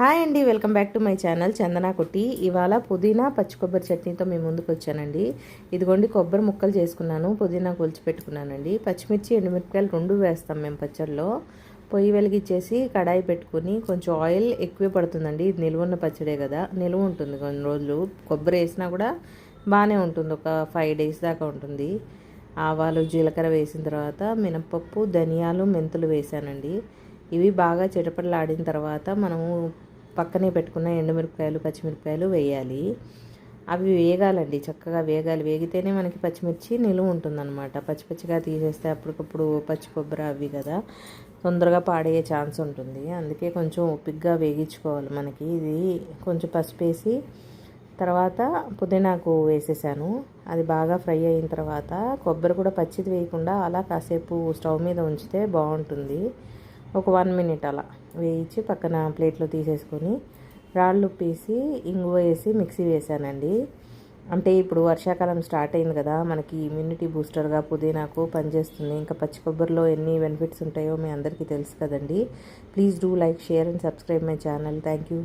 Hi అండి, welcome back to my channel Chandana కుట్టి. ఇవాళ పుదీనా పచ్చి కొబ్బరి చట్నీతో మేము ముందుకు వచ్చానండి. ఇదిగోండి కొబ్బరి ముక్కలు చేసుకున్నాను, పుదీనా కొలిచి పెట్టుకున్నానండి. పచ్చిమిర్చి ఎండుమిరపకాయలు రెండు వేస్తాం మేము పచ్చడిలో. పొయ్యి వెలిగించేసి కడాయి పెట్టుకుని కొంచెం ఆయిల్ ఎక్కువే పడుతుందండి. ఇది నిలువున్న పచ్చడే కదా, నిలువ ఉంటుంది కొన్ని రోజులు. కొబ్బరి వేసినా కూడా బాగానే ఉంటుంది, ఒక 5 days దాకా ఉంటుంది. ఆవాలు జీలకర్ర వేసిన తర్వాత మినపప్పు ధనియాలు మెంతులు వేసానండి. ఇవి బాగా చిటపటలాడిన తర్వాత మనము పక్కనే పెట్టుకున్న ఎండుమిరపకాయలు పచ్చిమిరపకాయలు వేయాలి. అవి వేగాలండి, చక్కగా వేగాలి. వేగితేనే మనకి పచ్చిమిర్చి నిలువ ఉంటుందన్నమాట. పచ్చి పచ్చిగా తీసేస్తే అప్పటికప్పుడు పచ్చి కొబ్బరి అవి కదా, తొందరగా పాడయ్యే ఛాన్స్ ఉంటుంది. అందుకే కొంచెం ఓపికగా వేగించుకోవాలి. మనకి ఇది కొంచెం పసుపు వేసి తర్వాత పుదీనాకు వేసేసాను. అది బాగా ఫ్రై అయిన తర్వాత కొబ్బరి కూడా పచ్చిది వేయకుండా అలా కాసేపు స్టవ్ మీద ఉంచితే బాగుంటుంది. ఒక 1 minute అలా వేయించి పక్కన ప్లేట్లో తీసేసుకొని రాళ్ళు ఉప్పేసి ఇంగువ వేసి మిక్సీ వేసానండి. అంటే ఇప్పుడు వర్షాకాలం స్టార్ట్ అయింది కదా, మనకి ఇమ్యూనిటీ బూస్టర్గా పుదీనాకు పనిచేస్తుంది. ఇంకా పచ్చి కొబ్బరిలో ఎన్ని బెనిఫిట్స్ ఉంటాయో మీ అందరికీ తెలుసు కదండి. Please do like, share and subscribe my channel. Thank you.